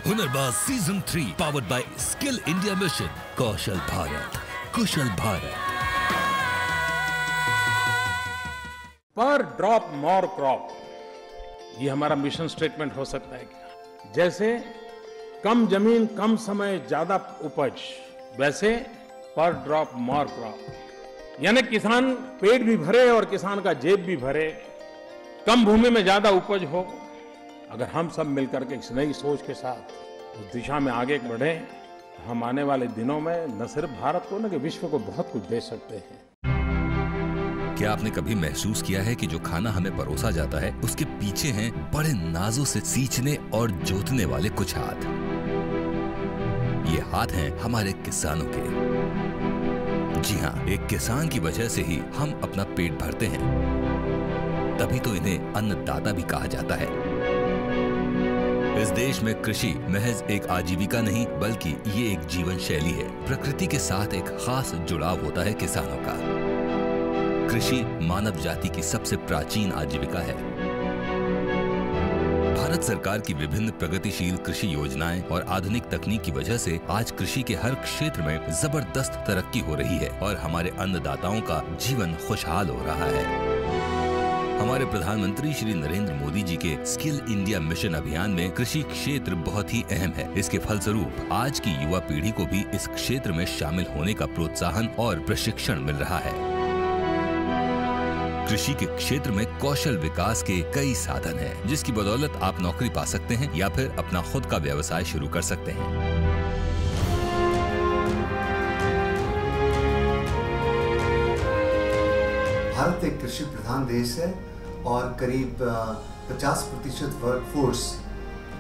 Hunarbaaz season 3 powered by skill India mission. कौशल भारत, कुशल भारत। पर ड्रॉप मोर क्रॉप, ये हमारा मिशन स्टेटमेंट हो सकता है क्या? जैसे कम जमीन कम समय ज्यादा उपज, वैसे पर ड्रॉप मोर क्रॉप, यानी किसान पेट भी भरे और किसान का जेब भी भरे, कम भूमि में ज्यादा उपज हो। अगर हम सब मिलकर के इस नई सोच के साथ उस दिशा में आगे बढ़े, तो हम आने वाले दिनों में न सिर्फ भारत को न कि विश्व को बहुत कुछ दे सकते हैं। क्या आपने कभी महसूस किया है कि जो खाना हमें परोसा जाता है उसके पीछे हैं बड़े नाजों से सींचने और जोतने वाले कुछ हाथ? ये हाथ हैं हमारे किसानों के। जी हाँ, एक किसान की वजह से ही हम अपना पेट भरते हैं, तभी तो इन्हें अन्नदाता भी कहा जाता है। इस देश में कृषि महज एक आजीविका नहीं, बल्कि ये एक जीवन शैली है। प्रकृति के साथ एक खास जुड़ाव होता है किसानों का। कृषि मानव जाति की सबसे प्राचीन आजीविका है। भारत सरकार की विभिन्न प्रगतिशील कृषि योजनाएं और आधुनिक तकनीक की वजह से आज कृषि के हर क्षेत्र में जबरदस्त तरक्की हो रही है और हमारे अन्नदाताओं का जीवन खुशहाल हो रहा है। हमारे प्रधानमंत्री श्री नरेंद्र मोदी जी के स्किल इंडिया मिशन अभियान में कृषि क्षेत्र बहुत ही अहम है। इसके फलस्वरूप आज की युवा पीढ़ी को भी इस क्षेत्र में शामिल होने का प्रोत्साहन और प्रशिक्षण मिल रहा है। कृषि के क्षेत्र में कौशल विकास के कई साधन हैं, जिसकी बदौलत आप नौकरी पा सकते हैं या फिर अपना खुद का व्यवसाय शुरू कर सकते हैं। भारत एक कृषि प्रधान देश है और करीब 50% वर्कफोर्स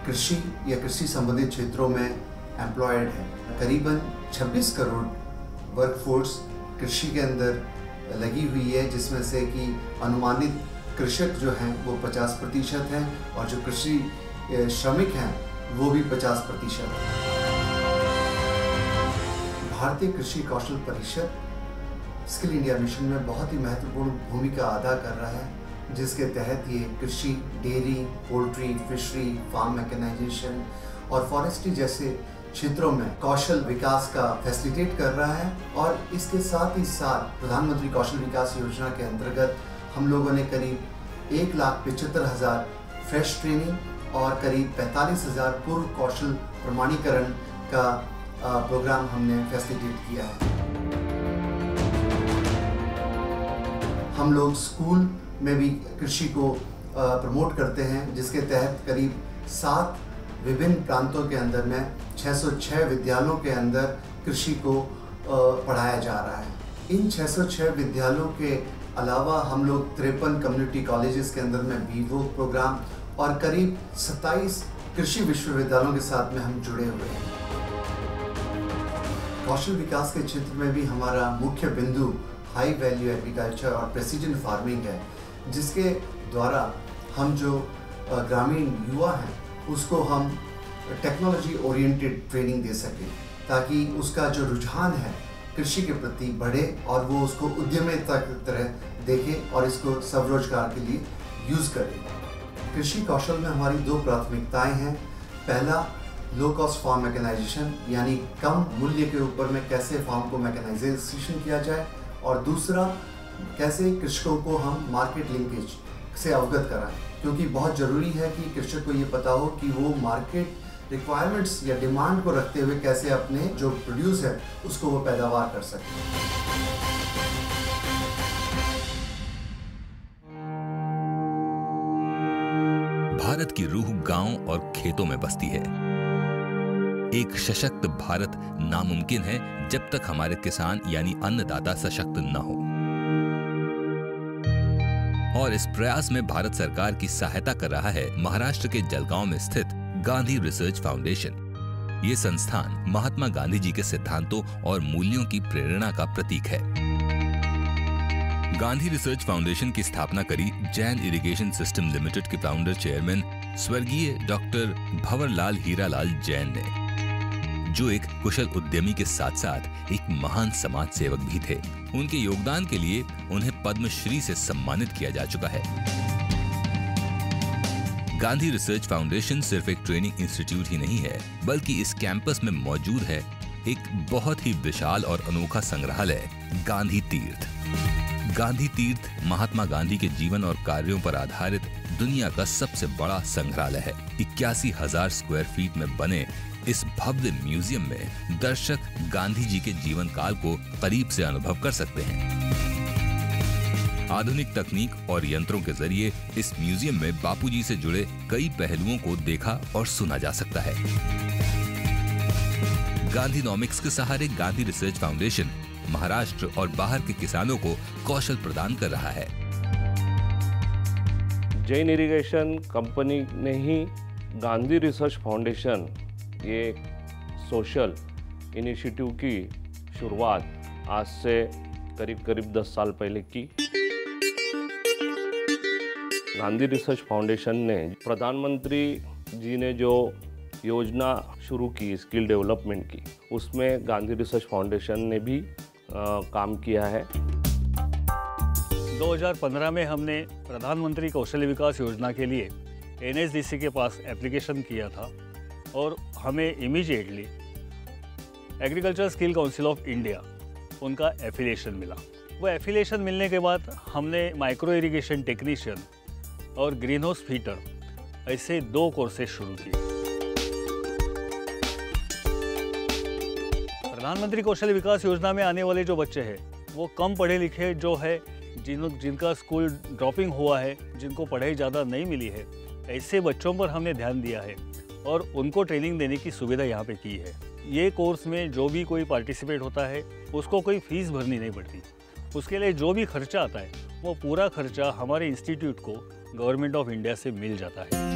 कृषि या कृषि संबंधित क्षेत्रों में एम्प्लॉयड है। करीबन 26 करोड़ वर्कफोर्स कृषि के अंदर लगी हुई है, जिसमें से कि अनुमानित कृषक जो हैं वो 50% हैं और जो कृषि श्रमिक हैं वो भी 50%। भारतीय कृषि कौशल परिषद स्किल इंडिया मिशन में बहुत ही महत्वपूर्ण भूमिका अदा कर रहा है, जिसके तहत ये कृषि, dairy, poultry, fishery, farm mechanisation और फॉरेस्ट्री जैसे क्षेत्रों में कौशल विकास का फैसिलिटेट कर रहा है। और इसके साथ ही साथ प्रधानमंत्री कौशल विकास योजना के अंतर्गत हम लोगों ने करीब 1,75,000 फ्रेश ट्रेनिंग और करीब 45,000 पूर्व कौशल प्रमाणीकरण का प्रोग्राम हमने फैसिलिटेट किया है। हम लोग स्कूल में भी कृषि को प्रमोट करते हैं, जिसके तहत करीब 7 विभिन्न प्रांतों के अंदर में 606 विद्यालयों के अंदर कृषि को पढ़ाया जा रहा है। इन 606 विद्यालयों के अलावा हम लोग 53 कम्युनिटी कॉलेजेस के अंदर में बीवोक प्रोग्राम और करीब 27 कृषि विश्वविद्यालयों के साथ में हम जुड़े हुए हैं। कौशल विकास के क्षेत्र में भी हमारा मुख्य बिंदु हाई वैल्यू एग्रीकल्चर और प्रेसिजन फार्मिंग है, जिसके द्वारा हम जो ग्रामीण युवा हैं उसको हम टेक्नोलॉजी ओरिएंटेड ट्रेनिंग दे सकें, ताकि उसका जो रुझान है कृषि के प्रति बढ़े और वो उसको उद्यमिता की तरह देखे और इसको स्वरोजगार के लिए यूज़ करे। कृषि कौशल में हमारी 2 प्राथमिकताएं हैं। पहला, लो कॉस्ट फार्म मैकेनाइजेशन, यानी कम मूल्य के ऊपर में कैसे फार्म को मैकेनाइजेशन किया जाए, और दूसरा, कैसे कृषकों को हम मार्केट लिंकेज से अवगत कराएं, क्योंकि बहुत ज़रूरी है कि कृषक को ये पता हो कि वो मार्केट रिक्वायरमेंट्स या डिमांड को रखते हुए कैसे अपने जो प्रोड्यूस है उसको वो पैदावार कर सके। भारत की रूह गांव और खेतों में बसती है। एक सशक्त भारत नामुमकिन है जब तक हमारे किसान यानी अन्नदाता सशक्त न हो। और इस प्रयास में भारत सरकार की सहायता कर रहा है महाराष्ट्र के जलगांव में स्थित गांधी रिसर्च फाउंडेशन। ये संस्थान महात्मा गांधी जी के सिद्धांतों और मूल्यों की प्रेरणा का प्रतीक है। गांधी रिसर्च फाउंडेशन की स्थापना करी जैन इरिगेशन सिस्टम लिमिटेड के फाउंडर चेयरमैन स्वर्गीय डॉक्टर भंवरलाल हीरालाल जैन ने, जो एक कुशल उद्यमी के साथ साथ एक महान समाज सेवक भी थे। उनके योगदान के लिए उन्हें पद्मश्री से सम्मानित किया जा चुका है। गांधी रिसर्च फाउंडेशन सिर्फ एक ट्रेनिंग इंस्टीट्यूट ही नहीं है, बल्कि इस कैंपस में मौजूद है एक बहुत ही विशाल और अनोखा संग्रहालय, गांधी तीर्थ। गांधी तीर्थ महात्मा गांधी के जीवन और कार्यों पर आधारित दुनिया का सबसे बड़ा संग्रहालय है। 81,000 स्क्वायर फीट में बने इस भव्य म्यूजियम में दर्शक गांधी जी के जीवन काल को करीब से अनुभव कर सकते हैं। आधुनिक तकनीक और यंत्रों के जरिए इस म्यूजियम में बापूजी से जुड़े कई पहलुओं को देखा और सुना जा सकता है। गांधीनॉमिक्स के सहारे गांधी रिसर्च फाउंडेशन महाराष्ट्र और बाहर के किसानों को कौशल प्रदान कर रहा है। जैन इरिगेशन कंपनी ने ही गांधी रिसर्च फाउंडेशन ये सोशल इनिशिएटिव की शुरुआत आज से करीब 10 साल पहले की। गांधी रिसर्च फाउंडेशन ने प्रधानमंत्री जी ने जो योजना शुरू की स्किल डेवलपमेंट की, उसमें गांधी रिसर्च फाउंडेशन ने भी काम किया है। 2015 में हमने प्रधानमंत्री कौशल विकास योजना के लिए NSDC के पास एप्लीकेशन किया था और हमें immediately agriculture skill council of India उनका एफिलिएशन मिला। वो एफिलिएशन मिलने के बाद हमने माइक्रो इरिगेशन टेक्नीशियन और ग्रीन हाउस फीटर ऐसे 2 कोर्सेज शुरू किए। प्रधानमंत्री कौशल विकास योजना में आने वाले जो बच्चे हैं वो कम पढ़े लिखे जो है, जिनका स्कूल ड्रॉपिंग हुआ है, जिनको पढ़ाई ज़्यादा नहीं मिली है, ऐसे बच्चों पर हमने ध्यान दिया है और उनको ट्रेनिंग देने की सुविधा यहाँ पे की है। ये कोर्स में जो भी कोई पार्टिसिपेट होता है उसको कोई फीस भरनी नहीं पड़ती। उसके लिए जो भी खर्चा आता है वो पूरा खर्चा हमारे इंस्टीट्यूट को गवर्नमेंट ऑफ इंडिया से मिल जाता है।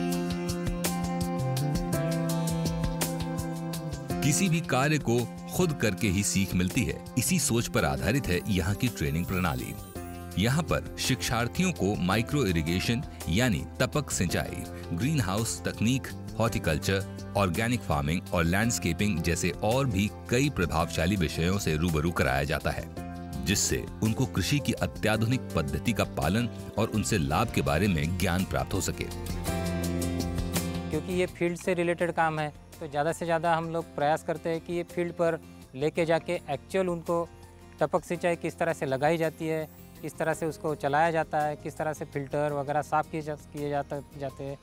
किसी भी कार्य को खुद करके ही सीख मिलती है, इसी सोच पर आधारित है यहाँ की ट्रेनिंग प्रणाली। यहाँ पर शिक्षार्थियों को माइक्रो इरिगेशन यानी टपक सिंचाई, ग्रीन हाउस तकनीक, हॉर्टिकल्चर, ऑर्गेनिक फार्मिंग और लैंडस्केपिंग जैसे और भी कई प्रभावशाली विषयों से रूबरू कराया जाता है, जिससे उनको कृषि की अत्याधुनिक पद्धति का पालन और उनसे लाभ के बारे में ज्ञान प्राप्त हो सके। क्योंकि ये फील्ड से रिलेटेड काम है तो ज़्यादा से ज़्यादा हम लोग प्रयास करते हैं कि ये फील्ड पर लेके जाके एक्चुअल उनको टपक सिंचाई किस तरह से लगाई जाती है, किस तरह से उसको चलाया जाता है, किस तरह से फिल्टर वगैरह साफ़ किए जाते हैं,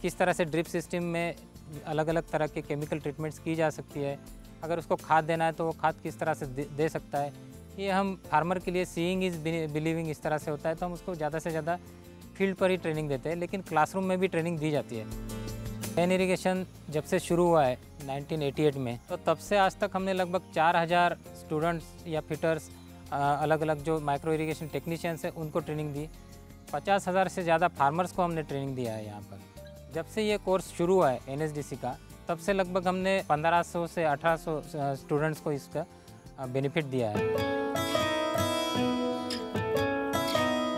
किस तरह से ड्रिप सिस्टम में अलग अलग तरह के केमिकल ट्रीटमेंट्स की जा सकती है, अगर उसको खाद देना है तो वो खाद किस तरह से दे सकता है। ये हम फार्मर के लिए सीइंग इज़ बिलीविंग इस तरह से होता है, तो हम उसको ज़्यादा से ज़्यादा फील्ड पर ही ट्रेनिंग देते हैं, लेकिन क्लासरूम में भी ट्रेनिंग दी जाती है। जैन इरिगेशन जब से शुरू हुआ है 1988 में, तो तब से आज तक हमने लगभग 4000 स्टूडेंट्स या फिटर्स अलग अलग जो माइक्रो इरिगेशन टेक्नीशियंस हैं उनको ट्रेनिंग दी। 50,000 से ज़्यादा फार्मर्स को हमने ट्रेनिंग दिया है यहाँ पर। जब से ये कोर्स शुरू हुआ है NSDC का, तब से लगभग हमने 1500 से 1800 स्टूडेंट्स को इसका बेनिफिट दिया है।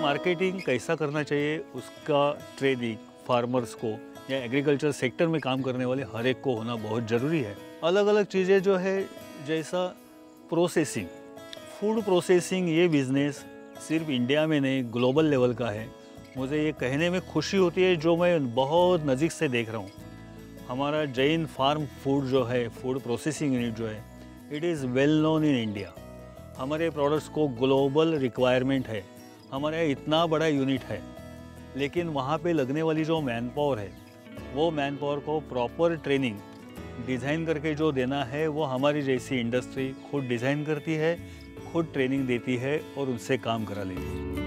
मार्केटिंग कैसा करना चाहिए उसका ट्रेनिंग फार्मर्स को या एग्रीकल्चर सेक्टर में काम करने वाले हर एक को होना बहुत ज़रूरी है। अलग अलग चीज़ें जो है, जैसा प्रोसेसिंग, फूड प्रोसेसिंग, ये बिज़नेस सिर्फ इंडिया में नहीं ग्लोबल लेवल का है। मुझे ये कहने में खुशी होती है, जो मैं बहुत नज़दीक से देख रहा हूँ। हमारा जैन फार्म फूड जो है, फूड प्रोसेसिंग यूनिट जो है, it is well known in India. हमारे प्रोडक्ट्स को ग्लोबल रिक्वायरमेंट है, हमारे यहाँ इतना बड़ा यूनिट है, लेकिन वहाँ पे लगने वाली जो मैन पावर है, वो मैन पावर को प्रॉपर ट्रेनिंग डिज़ाइन करके जो देना है, वो हमारी जैसी इंडस्ट्री खुद डिज़ाइन करती है, खुद ट्रेनिंग देती है और उनसे काम करा लेती है।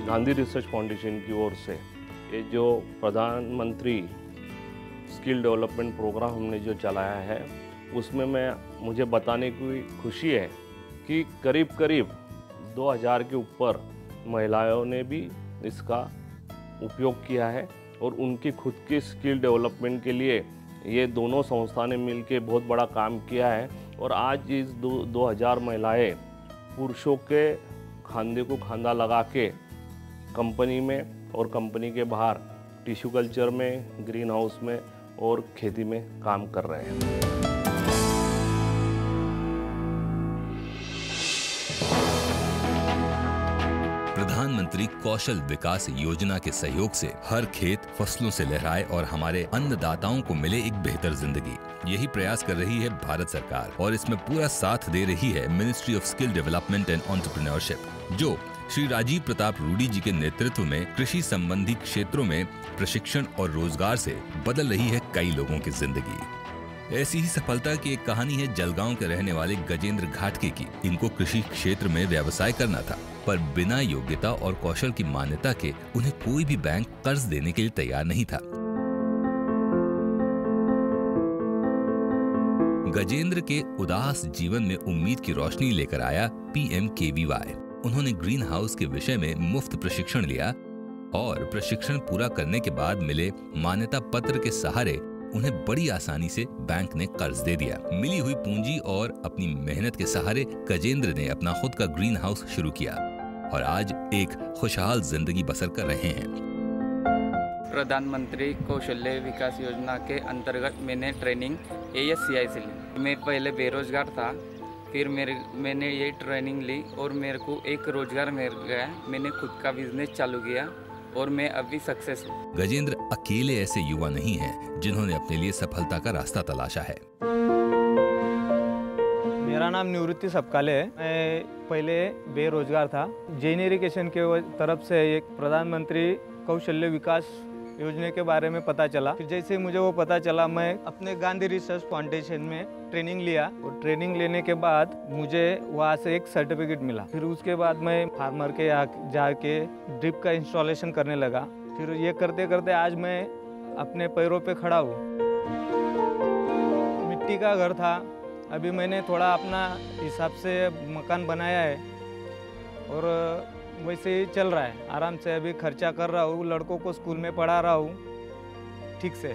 गांधी रिसर्च फाउंडेशन की ओर से ये जो प्रधानमंत्री स्किल डेवलपमेंट प्रोग्राम हमने जो चलाया है, उसमें मुझे बताने की खुशी है कि करीब 2000 के ऊपर महिलाओं ने भी इसका उपयोग किया है और उनकी खुद की स्किल डेवलपमेंट के लिए ये दोनों संस्था ने मिलकर बहुत बड़ा काम किया है। और आज इस 2000 महिलाएं पुरुषों के खांधे को खांधा लगा के कंपनी में और कंपनी के बाहर टिश्यू कल्चर में, ग्रीन हाउस में और खेती में काम कर रहे हैं। प्रधानमंत्री कौशल विकास योजना के सहयोग से हर खेत फसलों से लहराए और हमारे अन्नदाताओं को मिले एक बेहतर जिंदगी, यही प्रयास कर रही है भारत सरकार। और इसमें पूरा साथ दे रही है ministry of skill development and entrepreneurship, जो श्री राजीव प्रताप रूडी जी के नेतृत्व में कृषि संबंधी क्षेत्रों में प्रशिक्षण और रोजगार से बदल रही है कई लोगों की जिंदगी। ऐसी ही सफलता की एक कहानी है जलगांव के रहने वाले गजेंद्र घाटके की। इनको कृषि क्षेत्र में व्यवसाय करना था, पर बिना योग्यता और कौशल की मान्यता के उन्हें कोई भी बैंक कर्ज देने के लिए तैयार नहीं था। गजेंद्र के उदास जीवन में उम्मीद की रोशनी लेकर आया PMKVY। उन्होंने ग्रीन हाउस के विषय में मुफ्त प्रशिक्षण लिया और प्रशिक्षण पूरा करने के बाद मिले मान्यता पत्र के सहारे उन्हें बड़ी आसानी से बैंक ने कर्ज दे दिया। मिली हुई पूंजी और अपनी मेहनत के सहारे गजेंद्र ने अपना खुद का ग्रीन हाउस शुरू किया और आज एक खुशहाल जिंदगी बसर कर रहे हैं। प्रधानमंत्री कौशल्य विकास योजना के अंतर्गत मैंने ट्रेनिंग ASCI से ली। मैं पहले बेरोजगार था, फिर मैंने ये ट्रेनिंग ली और मेरे को एक रोजगार मिल गया। मैंने खुद का बिजनेस चालू किया और मैं अभी सक्सेस हूँ। गजेंद्र अकेले ऐसे युवा नहीं हैं जिन्होंने अपने लिए सफलता का रास्ता तलाशा है। मेरा नाम निवृत्ति सपकाले है। मैं पहले बेरोजगार था। जैन इरिगेशन के तरफ से एक प्रधानमंत्री कौशल्य विकास योजना के बारे में पता चला। फिर जैसे मुझे वो पता चला, मैं अपने गांधी रिसर्च फाउंडेशन में ट्रेनिंग लिया और ट्रेनिंग लेने के बाद मुझे वहाँ से एक सर्टिफिकेट मिला। फिर उसके बाद मैं फार्मर के जाके ड्रिप का इंस्टॉलेशन करने लगा। फिर ये करते करते आज मैं अपने पैरों पे खड़ा हूँ। मिट्टी का घर था, अभी मैंने थोड़ा अपना हिसाब से मकान बनाया है और वैसे ही चल रहा है। आराम से अभी खर्चा कर रहा हूँ, लड़कों को स्कूल में पढ़ा रहा हूँ ठीक से।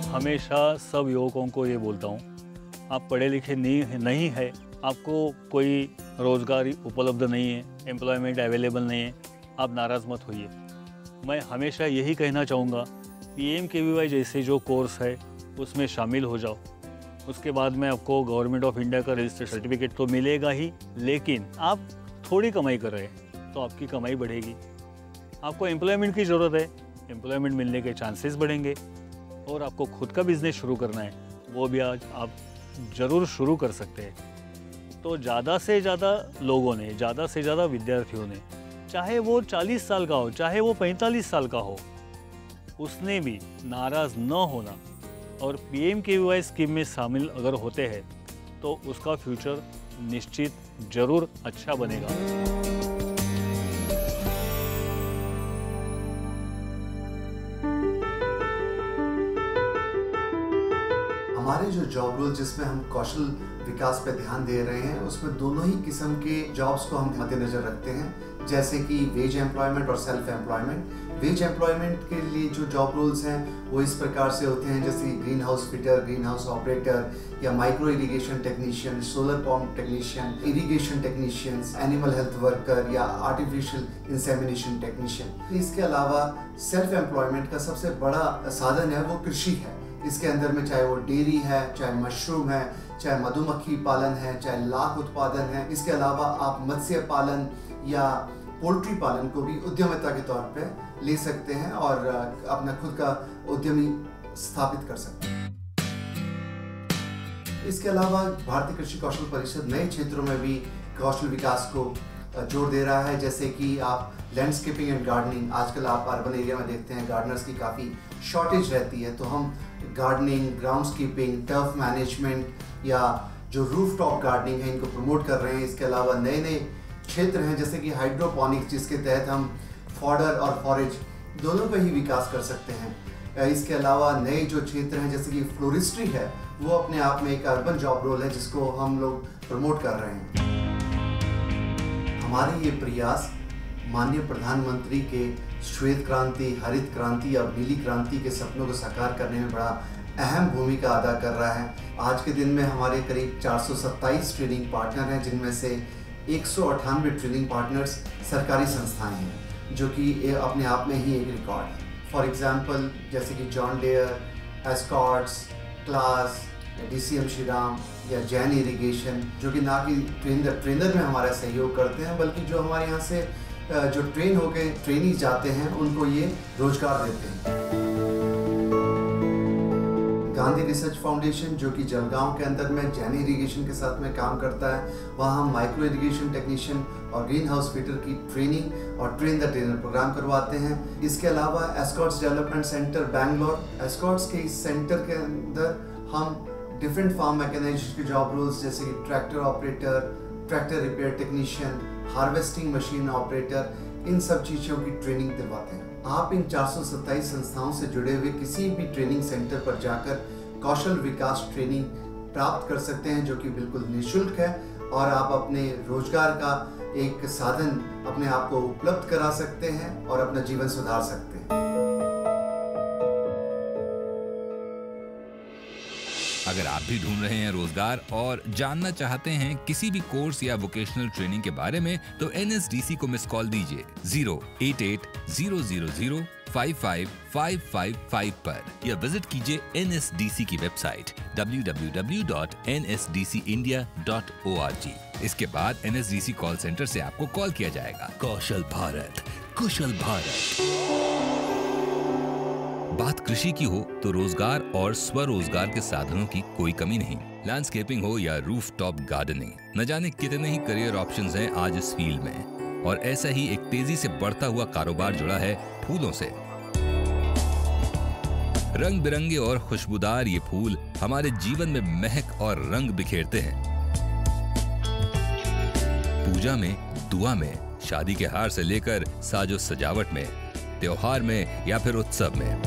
हमेशा सब युवकों को ये बोलता हूँ, आप पढ़े लिखे नहीं है, आपको कोई रोजगार उपलब्ध नहीं है, एम्प्लॉयमेंट अवेलेबल नहीं है, आप नाराज़ मत होइए। मैं हमेशा यही कहना चाहूँगा, PMKVY जैसे जो कोर्स है उसमें शामिल हो जाओ। उसके बाद में आपको गवर्नमेंट ऑफ इंडिया का रजिस्टर्ड सर्टिफिकेट तो मिलेगा ही, लेकिन आप थोड़ी कमाई कर रहे हैं तो आपकी कमाई बढ़ेगी। आपको एम्प्लॉयमेंट की ज़रूरत है, एम्प्लॉयमेंट मिलने के चांसेस बढ़ेंगे। और आपको खुद का बिजनेस शुरू करना है, वो भी आज आप ज़रूर शुरू कर सकते हैं। तो ज़्यादा से ज़्यादा लोगों ने, ज़्यादा से ज़्यादा विद्यार्थियों ने, चाहे वो 40 साल का हो, चाहे वो 45 साल का हो, उसने भी नाराज़ न होना और PMKVY स्कीम में शामिल अगर होते हैं तो उसका फ्यूचर निश्चित जरूर अच्छा बनेगा। हमारे जो जॉब रोल जिसमें हम कौशल विकास पे ध्यान दे रहे हैं, उसमें दोनों ही किस्म के जॉब्स को हम मद्देनजर रखते हैं, जैसे कि वेज एम्प्लॉयमेंट और सेल्फ एम्प्लॉयमेंट। वेज एम्प्लॉयमेंट के लिए जो जॉब रोल्स हैं वो इस प्रकार से होते हैं, जैसे green house fitter, green house operator या micro irrigation technician, solar pump technician, irrigation technicians, animal health worker या आर्टिफिशियल इंसेमिनेशन टेक्नीशियन। इसके अलावा सेल्फ एम्प्लॉयमेंट का सबसे बड़ा साधन है वो कृषि है। इसके अंदर में चाहे वो डेयरी है, चाहे मशरूम है, चाहे मधुमक्खी पालन है, चाहे लाख उत्पादन है। इसके अलावा आप मत्स्य पालन या पोल्ट्री पालन को भी उद्यमिता के तौर पे ले सकते हैं और अपना खुद का उद्यमी स्थापित कर सकते हैं। इसके अलावा भारतीय कृषि कौशल परिषद नए क्षेत्रों में भी कौशल विकास को जोर दे रहा है, जैसे कि आप लैंडस्केपिंग एंड गार्डनिंग। आजकल आप अर्बन एरिया में देखते हैं गार्डनर्स की काफ़ी शॉर्टेज रहती है, तो हम गार्डनिंग, ग्राउंडस्केपिंग, टर्फ मैनेजमेंट या जो रूफटॉप गार्डनिंग है इनको प्रमोट कर रहे हैं। इसके अलावा नए नए क्षेत्र हैं जैसे कि हाइड्रोपोनिक्स, जिसके तहत हम फॉडर और फॉरेज दोनों का ही विकास कर सकते हैं। इसके अलावा नए जो क्षेत्र हैं जैसे कि फ्लोरिस्ट्री है, वो अपने आप में एक अर्बन जॉब रोल है जिसको हम लोग प्रमोट कर रहे हैं। हमारे ये प्रयास माननीय प्रधानमंत्री के श्वेत क्रांति, हरित क्रांति और नीली क्रांति के सपनों को साकार करने में बड़ा अहम भूमिका अदा कर रहा है। आज के दिन में हमारे करीब 427 ट्रेनिंग पार्टनर हैं, जिनमें से 198 ट्रेनिंग पार्टनर्स सरकारी संस्थाएं हैं, जो कि अपने आप में ही एक रिकॉर्ड है। फॉर एग्जांपल जैसे कि John Deere, Escorts, Claas, DCM Shriram या जैन इरिगेशन, जो कि ना कि ट्रेनर में हमारा सहयोग करते हैं, बल्कि जो हमारे यहाँ से जो ट्रेन होके ट्रेनी जाते हैं उनको ये रोजगार देते हैं। गांधी रिसर्च फाउंडेशन, जो कि जलगांव के अंदर में जैन इरिगेशन के साथ में काम करता है, वहाँ हम माइक्रो इरिगेशन टेक्नीशियन और ग्रीन हाउस फिटर की ट्रेनिंग और ट्रेन द ट्रेनर प्रोग्राम करवाते हैं। इसके अलावा एस्कॉर्ट्स डेवलपमेंट सेंटर बैंगलोर, एस्कॉर्ट्स के इस सेंटर के अंदर हम डिफरेंट फार्म मैकेनाइजेशन के जॉब रोल्स जैसे कि tractor operator, tractor repair technician, harvesting machine operator, इन सब चीज़ों की ट्रेनिंग दिलवाते हैं। आप इन 427 संस्थाओं से जुड़े हुए किसी भी ट्रेनिंग सेंटर पर जाकर कौशल विकास ट्रेनिंग प्राप्त कर सकते हैं, जो कि बिल्कुल निःशुल्क है, और आप अपने रोजगार का एक साधन अपने आप को उपलब्ध करा सकते हैं और अपना जीवन सुधार सकते हैं। अगर आप भी ढूंढ रहे हैं रोजगार और जानना चाहते हैं किसी भी कोर्स या वोकेशनल ट्रेनिंग के बारे में, तो NSDC को मिस कॉल दीजिए 088-000-55555 पर, या विजिट कीजिए NSDC की वेबसाइट www.nsdcindia.org। इसके बाद NSDC कॉल सेंटर से आपको कॉल किया जाएगा। कौशल भारत, कुशल भारत। बात कृषि की हो तो रोजगार और स्वरोजगार के साधनों की कोई कमी नहीं। लैंडस्केपिंग हो या रूफटॉप गार्डनिंग, न जाने कितने ही करियर ऑप्शंस हैं आज इस फील्ड में। और ऐसा ही एक तेजी से बढ़ता हुआ कारोबार जुड़ा है फूलों से। रंग बिरंगे और खुशबूदार ये फूल हमारे जीवन में महक और रंग बिखेरते हैं। पूजा में, दुआ में, शादी के हार से लेकर साजो सजावट में, त्योहार में या फिर उत्सव में।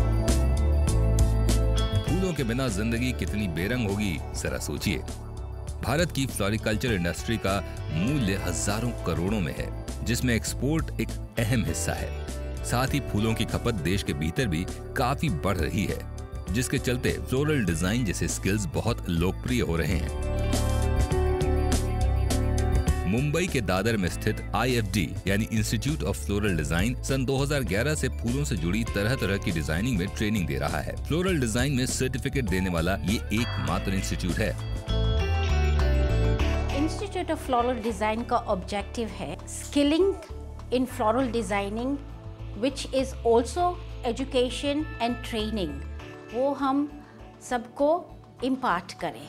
फूलों के बिना जिंदगी कितनी बेरंग होगी, जरा सोचिए। भारत की फ्लोरिकल्चर इंडस्ट्री का मूल्य हजारों करोड़ों में है, जिसमें एक्सपोर्ट एक अहम हिस्सा है। साथ ही फूलों की खपत देश के भीतर भी काफी बढ़ रही है, जिसके चलते फ्लोरल डिजाइन जैसे स्किल्स बहुत लोकप्रिय हो रहे हैं। मुंबई के दादर में स्थित IFD यानी इंस्टीट्यूट ऑफ फ्लोरल डिजाइन सन 2011 से फूलों से जुड़ी तरह तरह की डिजाइनिंग में ट्रेनिंग दे रहा है। फ्लोरल डिजाइन में सर्टिफिकेट देने वाला ये एकमात्र इंस्टीट्यूट है। इंस्टीट्यूट ऑफ फ्लोरल डिजाइन का ऑब्जेक्टिव है skilling in floral designing, which is also education and training. वो हम सबको इम्पार्ट करें।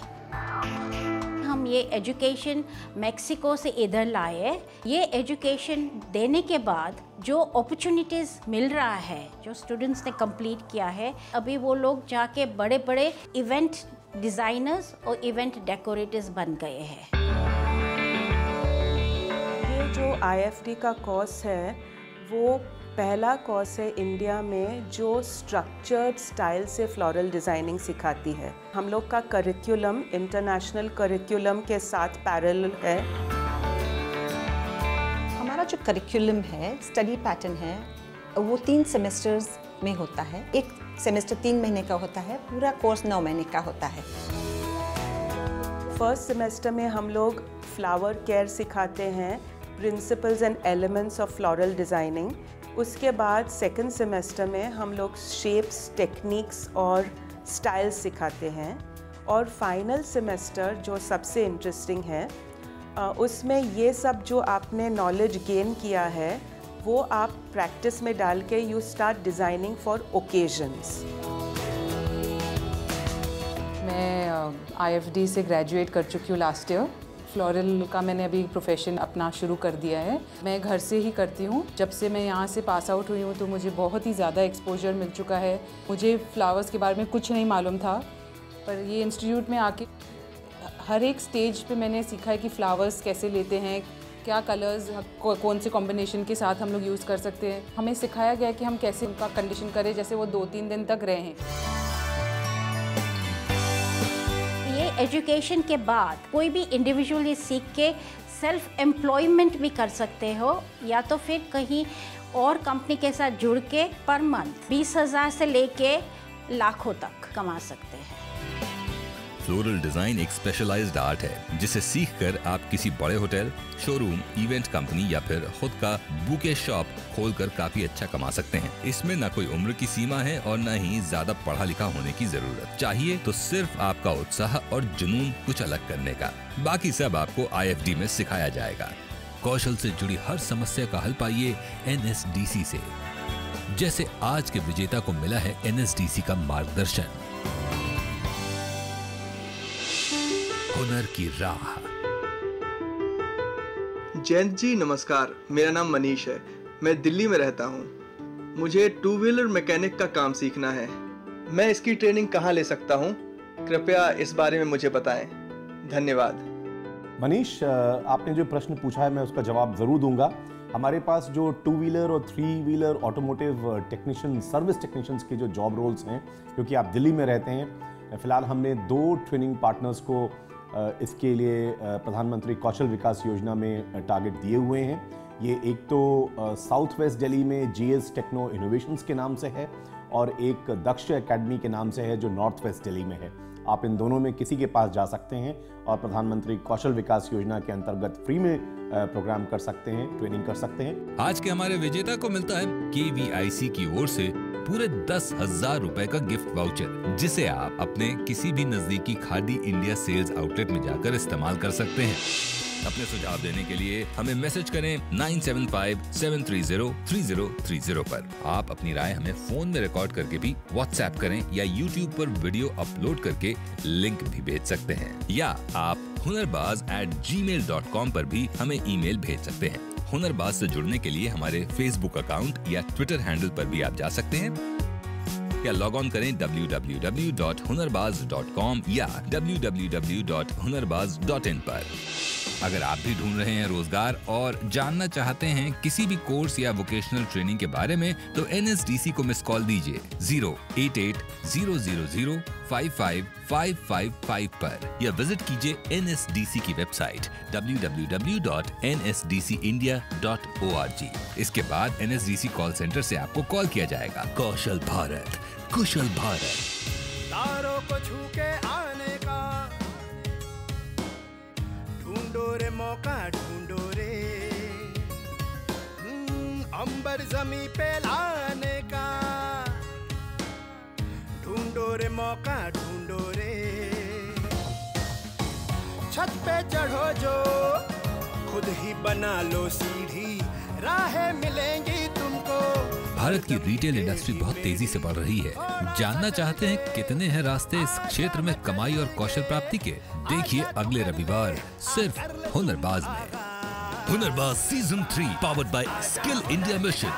हम ये एजुकेशन मेक्सिको से इधर लाए। ये एजुकेशन देने के बाद जो अपॉर्चुनिटीज़ मिल रहा है, जो स्टूडेंट्स ने कंप्लीट किया है, अभी वो लोग जाके बड़े बड़े इवेंट डिज़ाइनर्स और इवेंट डेकोरेटर्स बन गए हैं। ये जो IFD का कोर्स है वो पहला कोर्स है इंडिया में जो स्ट्रक्चर्ड स्टाइल से फ्लोरल डिज़ाइनिंग सिखाती है। हम लोग का करिकुलम इंटरनेशनल करिकुलम के साथ पैरेलल है। हमारा जो करिकुलम है, स्टडी पैटर्न है, वो 3 सेमेस्टर्स में होता है। एक सेमेस्टर 3 महीने का होता है, पूरा कोर्स 9 महीने का होता है। फर्स्ट सेमेस्टर में हम लोग फ्लावर केयर सिखाते हैं, principles and elements of floral designing. उसके बाद सेकंड सेमेस्टर में हम लोग शेप्स, टेक्निक्स और स्टाइल्स सिखाते हैं। और फाइनल सेमेस्टर जो सबसे इंटरेस्टिंग है, उसमें ये सब जो आपने नॉलेज गेन किया है वो आप प्रैक्टिस में डाल के you start designing for occasions. मैं IFD से ग्रेजुएट कर चुकी हूँ लास्ट ईयर। फ्लोरल का मैंने अभी प्रोफेशन अपना शुरू कर दिया है। मैं घर से ही करती हूँ। जब से मैं यहाँ से पास आउट हुई हूँ तो मुझे बहुत ही ज़्यादा एक्सपोजर मिल चुका है। मुझे फ्लावर्स के बारे में कुछ नहीं मालूम था, पर ये इंस्टीट्यूट में आके हर एक स्टेज पे मैंने सीखा है कि फ्लावर्स कैसे लेते हैं, क्या कलर्स कौन से कॉम्बिनेशन के साथ हम लोग यूज़ कर सकते हैं। हमें सिखाया गया कि हम कैसे उनका कंडीशन करें जैसे वो 2-3 दिन तक रहें। एजुकेशन के बाद कोई भी इंडिविजुअली सीख के सेल्फ एम्प्लॉयमेंट भी कर सकते हो, या तो फिर कहीं और कंपनी के साथ जुड़ के पर मंथ 20,000 से लेके लाखों तक कमा सकते हैं। फ्लोरल डिजाइन एक स्पेशलाइज्ड आर्ट है जिसे सीखकर आप किसी बड़े होटल, शोरूम, इवेंट कंपनी या फिर खुद का बुके शॉप खोलकर काफी अच्छा कमा सकते हैं। इसमें न कोई उम्र की सीमा है और न ही ज्यादा पढ़ा लिखा होने की जरूरत। चाहिए तो सिर्फ आपका उत्साह और जुनून कुछ अलग करने का। बाकी सब आपको IFD में सिखाया जाएगा। कौशल से जुड़ी हर समस्या का हल पाइए NSDC से, जैसे आज के विजेता को मिला है NSDC का मार्गदर्शन। हुनर की राह। जयंत जी नमस्कार, मेरा नाम मनीष है। मैं दिल्ली में रहता हूँ। मुझे 2 व्हीलर मैकेनिक का काम सीखना है। मैं इसकी ट्रेनिंग कहाँ ले सकता हूँ? कृपया इस बारे में मुझे बताएं। धन्यवाद। मनीष, आपने जो प्रश्न पूछा है मैं उसका जवाब ज़रूर दूंगा। हमारे पास जो 2 व्हीलर और 3 wheeler automotive technician, service technicians के जो जॉब रोल्स हैं, क्योंकि आप दिल्ली में रहते हैं, फ़िलहाल हमने 2 ट्रेनिंग पार्टनर्स को इसके लिए प्रधानमंत्री कौशल विकास योजना में टारगेट दिए हुए हैं। ये एक तो साउथ वेस्ट दिल्ली में GS टेक्नो इनोवेशंस के नाम से है और एक दक्ष एकेडमी के नाम से है जो नॉर्थ वेस्ट दिल्ली में है। आप इन दोनों में किसी के पास जा सकते हैं और प्रधानमंत्री कौशल विकास योजना के अंतर्गत फ्री में प्रोग्राम कर सकते हैं, ट्रेनिंग कर सकते हैं। आज के हमारे विजेता को मिलता है KVIC की ओर से पूरे 10,000 रुपए का गिफ्ट वाउचर, जिसे आप अपने किसी भी नजदीकी खादी इंडिया सेल्स आउटलेट में जाकर इस्तेमाल कर सकते हैं। अपने सुझाव देने के लिए हमें मैसेज करें 9757303030 पर। आप अपनी राय हमें फोन में रिकॉर्ड करके भी व्हाट्सएप करें या YouTube पर वीडियो अपलोड करके लिंक भी भेज सकते हैं, या आप hunarbaz@gmail.com पर भी हमें ईमेल भेज सकते हैं। हुनरबाज से जुड़ने के लिए हमारे फेसबुक अकाउंट या ट्विटर हैंडल पर भी आप जा सकते हैं, या लॉग ऑन करें www.hunarbaz.com या www.hunarbaz.in पर। अगर आप भी ढूंढ रहे हैं रोजगार और जानना चाहते हैं किसी भी कोर्स या वोकेशनल ट्रेनिंग के बारे में, तो NSDC को मिस कॉल दीजिए 088-000-55555 पर, या विजिट कीजिए NSDC की वेबसाइट www.nsdcindia.org। इसके बाद NSDC कॉल सेंटर से आपको कॉल किया जाएगा। कौशल भारत, कुशल भारत। तारों को छू के आने का ढूंढो रे मौका, ढूंढो रे अंबर जमी पे लाने का, ढूंढो रे मौका, ढूंढो रे छत पे चढ़ो जो खुद ही बना लो सीढ़ी, राहें मिलेंगी तुमको। भारत की रिटेल इंडस्ट्री बहुत तेजी से बढ़ रही है। जानना चाहते हैं कितने हैं रास्ते इस क्षेत्र में कमाई और कौशल प्राप्ति के? देखिए अगले रविवार सिर्फ हुनरबाज में। Hunarbaaz season 3 powered by skill India mission.